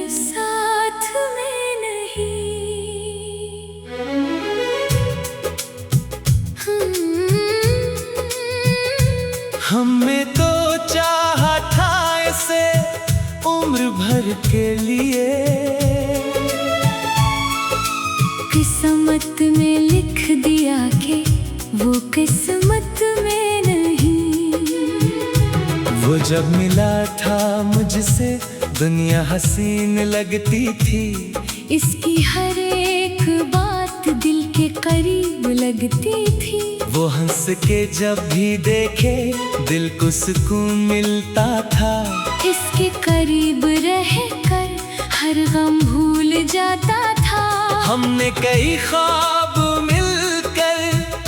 साथ में नहीं। हमें तो चाहा था इसे उम्र भर के लिए, किस्मत में लिख दिया कि वो किस्मत में नहीं। वो जब मिला था मुझसे दुनिया हसीन लगती थी, इसकी हर एक बात दिल के करीब लगती थी। वो हंस के जब भी देखे दिल को सुकून मिलता था। इसके करीब रहकर हर गम भूल जाता था। हमने कई ख्वाब मिलकर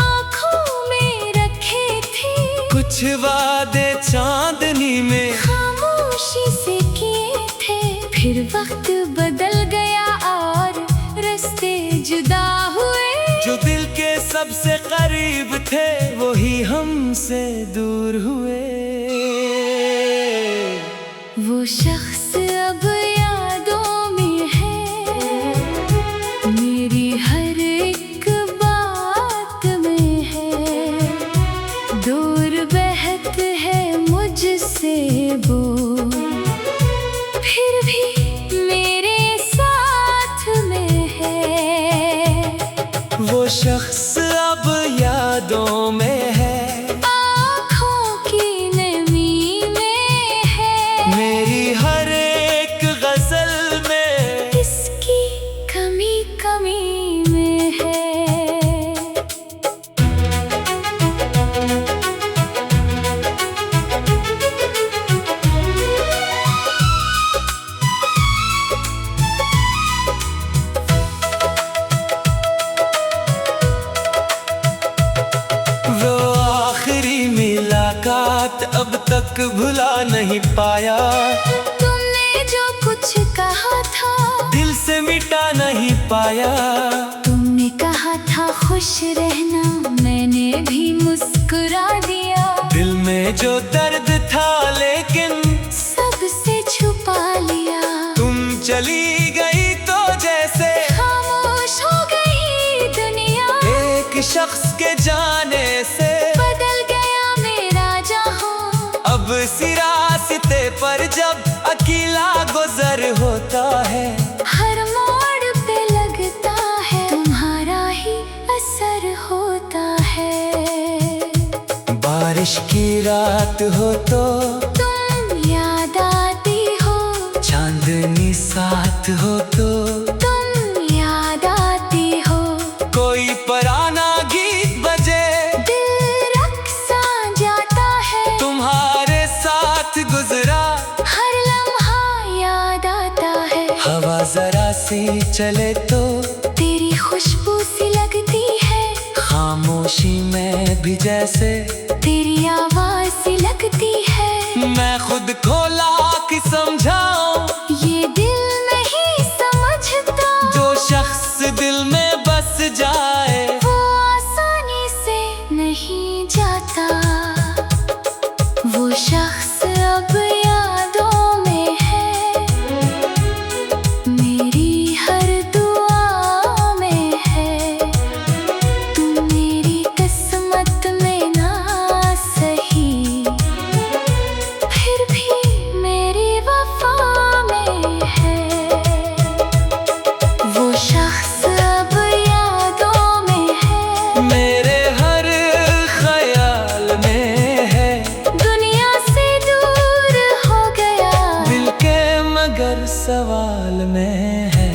आँखों में रखे थे, कुछ वादे चांदनी में खामोशी से किए थे। फिर वक्त बदल गया और रास्ते जुदा हुए। जो दिल के सबसे करीब थे वही हमसे दूर हुए। वो शख्स अब यादों में है, मेरी हर एक बात में है। दूर बहत है मुझसे वो, फिर भी मेरे साथ में है। वो शख्स अब यादों में है, आँखों की नमी में है। मेरी हर एक गजल में इसकी कमी कमी में है। अब तक भुला नहीं पाया। तुमने जो कुछ कहा था दिल से मिटा नहीं पाया। तुमने कहा था खुश रहना, मैंने भी मुस्कुरा दिया। दिल में जो दर्द था लेकिन सबसे छुपा लिया। तुम चली गई तो जैसे खामोश हो गई दुनिया। एक शख्स के जाने से बदल गया मेरा जहां। अब सिरास्ते पर जब अकेला गुजर होता है, हर मोड़ पे लगता है तुम्हारा ही असर होता है। बारिश की रात हो तो तुम याद आती हो, चांदनी साथ हो तो तुम याद आती हो। कोई पुराना गीत बजे दिल रक्सा जाता है, तुम्हारे साथ गुजरा हर लम्हा याद आता है। हवा जरा सी चले तो तेरी खुशबू सी लगती है, खामोशी में भी जैसे तेरी आवाज सी लगती है। मैं खुद को लाख समझाऊं, ये दिल नहीं समझता। जो शख्स दिल में बस जाए वो आसानी से नहीं जाता। वो शख्स अब यादों में है, मेरी हर दुआ में है। तुम मेरी किस्मत में ना सही, फिर भी मेरी वफा में है। वो शख्स अब यादों में है, मेरे हर ख्याल में है। दुनिया से दूर हो गया, दिल के मगर सवाल में है।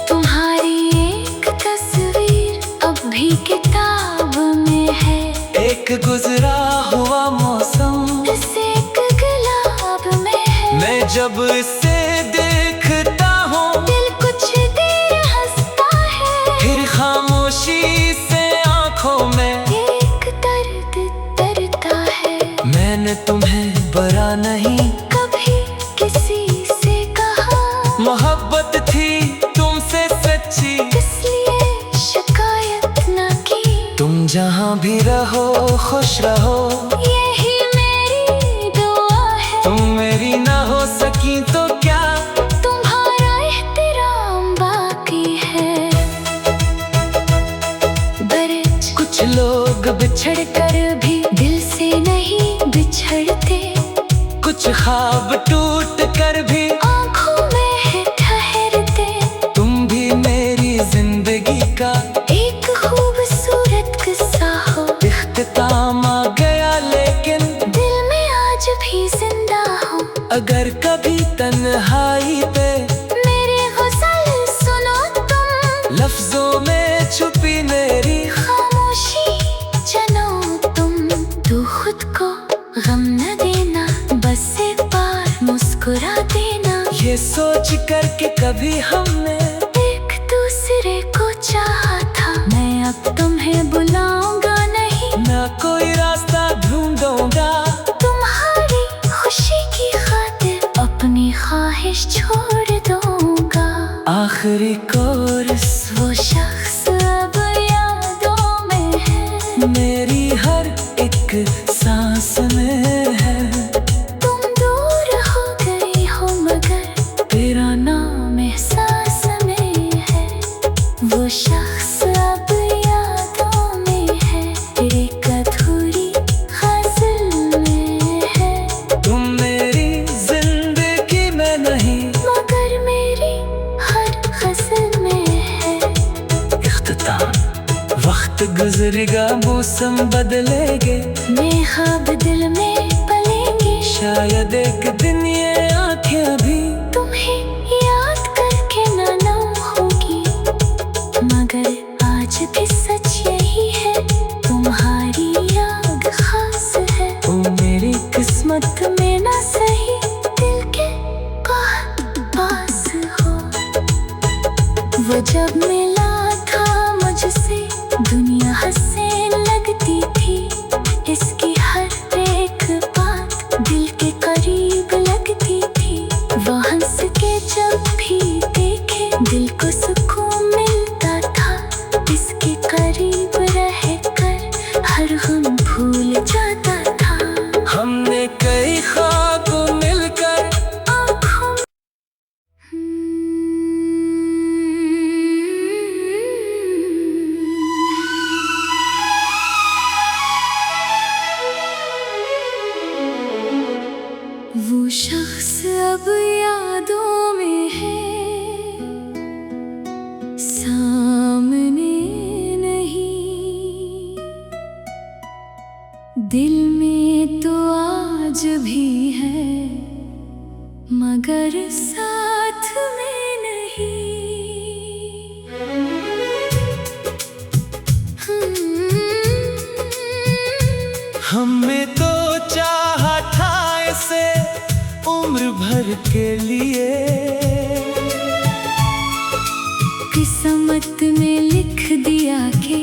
तुम्हारी एक तस्वीर अब भी किताब में है। एक गुजरा हुआ मौसम इस एक गुलाब में है। मैं जब इसे देखता हूँ दिल कुछ देर हंसता है, फिर खामोशी से आंखों में एक दर्द डरता है। मैंने तुम्हें बरा नहीं कभी किसी से कहा, मोहब्बत थी तुमसे सच्ची, इसलिए शिकायत न की। तुम जहाँ भी रहो खुश रहो, यही मेरी दुआ है। तुम मेरी ना हो सकी तो क्या ये सोच कर के कभी हमने एक दूसरे को चाहा था। मैं अब तुम्हें बुलाऊंगा नहीं, ना कोई रास्ता ढूंढूंगा। तुम्हारी खुशी की खातिर अपनी ख्वाहिश छोड़ दूंगा। आखिरी कोरस वो शख्स अब यादों में है, मेरी हर एक सांस में है। तुम दूर हो गई हो मगर तेरा नाम एहसास में है। वो शख्स अब यादों में है, एक अधूरी गज़ल में है। तुम मेरी जिंदगी में नहीं, मगर मेरी हर गज़ल में है। इख्तिताम वक्त गुजरेगा, मौसम बदलेंगे, ख्वाब दिल में पलेंगे। शायद एक दिन ये आँखें भी तुम्हें याद करके ना नम होगी, मगर आज भी सच यही है, तुम्हारी याद खास है। ओ मेरी किस्मत में ना सही, दिल के पास हो। वो जब मिला था मुझसे, दुनिया हंसने लगती थी। इसकी हर एक बात दिल के करीब लगती थी। वो हंस के जब भी देखे, दिल को सुकून मिलता था। इसके करीब रहकर हर गम भूल जाता था। हमने कई ख्वाब मिलकर आँखों वो शख्स अब यादों में है, सामने नहीं। दिल में तो आज भी है, मगर साथ में नहीं। हमने तो चाहा था इसे उम्र भर के लिए। किस्मत में लिख दिया कि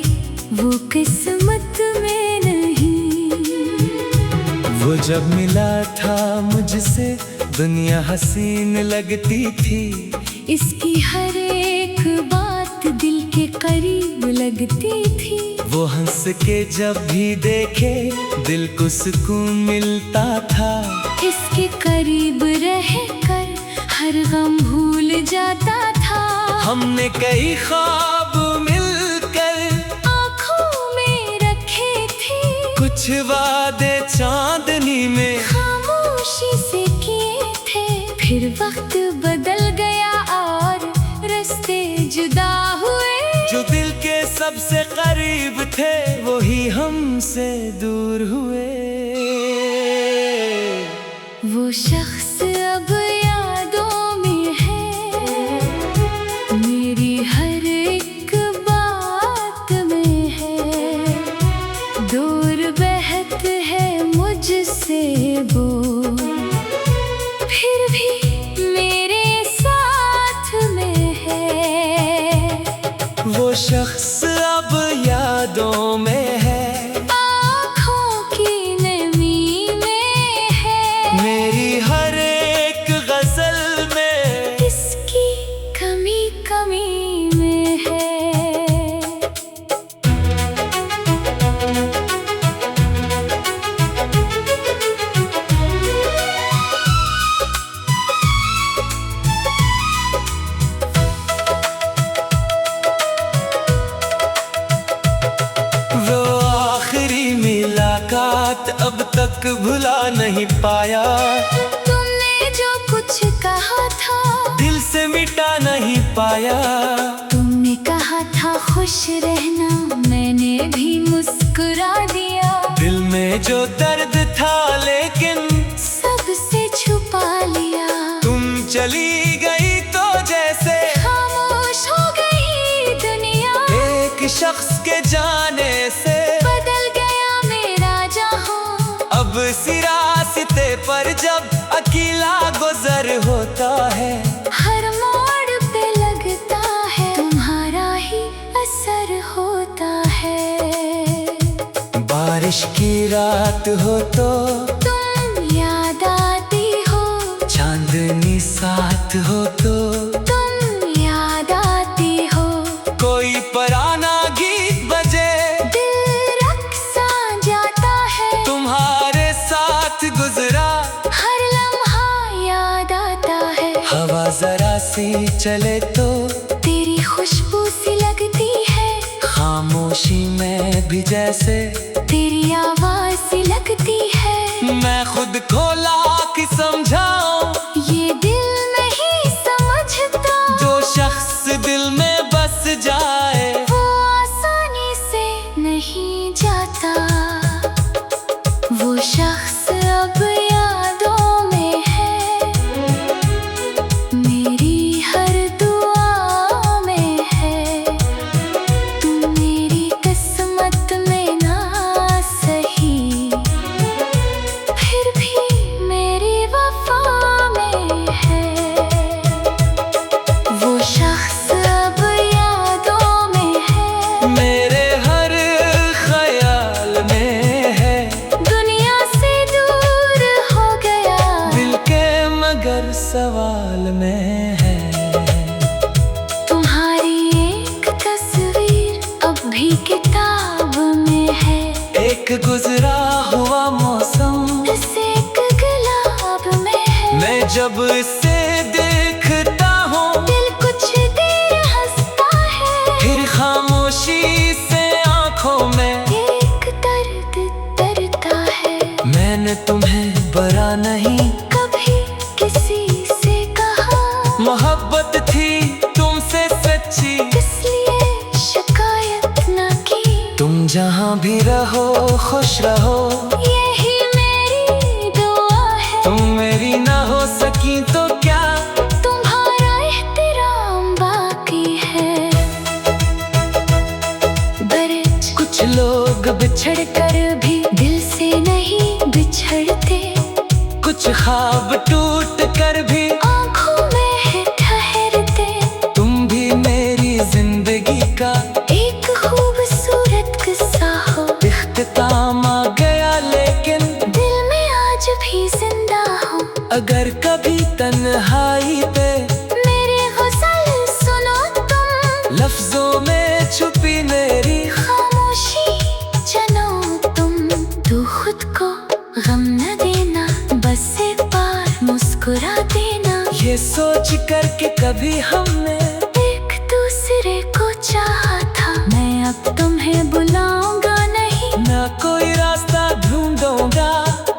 वो किस्मत में नहीं। वो जब मिला था मुझसे, दुनिया हसीन लगती थी। इसकी हर एक बात दिल के करीब लगती थी। वो हंस के जब भी देखे, दिल को सुकून मिलता था। इसके करीब रहकर हर गम भूल जाता था। हमने कई ख्वाब मिलकर आँखों में रखे थे, कुछ वादे चांदनी में खामोशी से किए थे। फिर वक्त बदल गया और रास्ते जुदा हुए। जो दिल के सबसे करीब थे, वही हमसे दूर हुए। वो शख्स अब यादों में है, मेरी हर एक बात में है। दूर बहत है मुझसे वो, फिर भी मेरे साथ में है। वो शख्स अब यादों में है, आँखों की नमी में है। मेरी हर एक गजल में इसकी कमी कमी में है। वो आखिरी मुलाकात अब तक भुला नहीं पाया। तुमने जो कुछ कहा था, दिल से मिटा नहीं पाया। तुमने कहा था खुश रहना, मैंने भी मुस्कुरा दिया। दिल में जो दर्द था, लेकिन सबसे छुपा लिया। तुम चली गई तो जैसे खामोश हो गई दुनिया। एक शख्स के जाने से बदल गया मेरा जहां। अब सिरास्ते पर जब अकेला गुजर होता है, बारिश की रात हो तो तुम याद आती हो, चांदनी साथ हो तो तुम याद आती हो। कोई पुराना गीत बजे दिल रक़्सा जाता है, तुम्हारे साथ गुजरा हर लम्हा याद आता है। हवा जरा सी चले तो तेरी खुशबू सी लगती है, खामोशी में भी जैसे तेरी आवाज सी लगती है। मैं खुद को लाख समझाऊं, ये दिल नहीं समझता, जो शख्स दिल में बस जाए वो आसानी से नहीं जाता। वो शख्स अब यादों में है, मेरी हर दुआ में है। तुम मेरी किस्मत में ना सही, फिर भी मेरी वफा में है। वो शख्स अब यादों में है, मेरे हर ख्याल में है। दुनिया से दूर हो गया, दिल के मगर सवाल में है। तुम्हारी एक तस्वीर अब भी किताब में है। एक गुजरा हुआ मौसम इस एक गुलाब में है, मैं जब इसे देखता हूँ दिल कुछ देर हंसता है। फिर खामोशी से आंखों में एक दर्द डरता है, मैंने तुम्हें बरा नहीं कभी किसी से कहा, मोहब्बत थी तुमसे सच्ची, इसलिए शिकायत न की। तुम जहाँ भी रहो खुश रहो, यही मेरी दुआ है। तुम मेरी ना हो सकी तो क्या, तुम्हारा एहतराम बाकी है। बरच कुछ लोग बिछड़ कर भी दिल से नहीं बिछड़ते, कुछ ख्वाब टूट कर भी आँखों में है ठहरते। तुम भी मेरी जिंदगी का एक खूबसूरत किस्सा हो, इख्तिताम आ गया, लेकिन दिल में आज भी जिंदा हो। अगर कभी तन्हाई पे मेरे गुज़ल सुनो तुम, लफ्जों में छुपी मेरी खामोशी जानो तुम। तू खुद को गम न देना, बस एक बार मुस्कुरा देना। ये सोच कर के कभी हमने एक दूसरे को चाहा था, मैं अब तुम्हें बुलाऊंगा नहीं, ना कोई रास्ता ढूंढूंगा।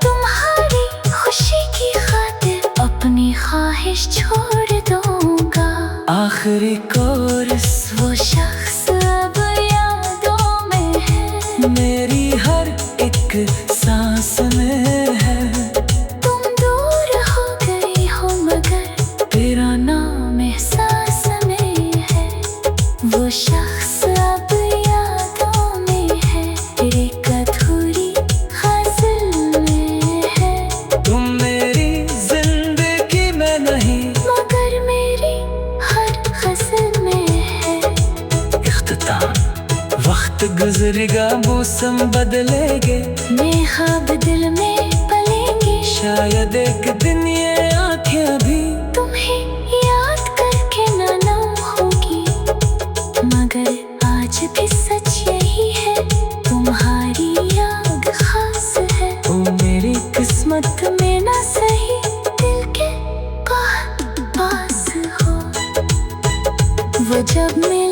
तुम्हारी खुशी की खातिर अपनी ख्वाहिश छोड़ दूंगा। आखिरी कोरस वो शख्स अब यादों में है, मेरी हर एक सांस में है। तुम दूर हो गई हो मगर तेरा नाम एहसास में है। वो शख्स अब यादों में है, एक अधूरी ग़ज़ल में है। तुम मेरी जिंदगी में नहीं, मगर मेरी हर ग़ज़ल में है। इख्तिताम वक्त गुजरेगा, मौसम बदलेंगे, मैं ख्वाब दिल में पलेंगे, शायद एक दिन ये आँखें भी तुम्हें याद करके ना होगी। मगर आज भी सच यही है, तुम्हारी याद खास है। तू मेरी किस्मत में ना सही, दिल के पास हो। वो जब मिले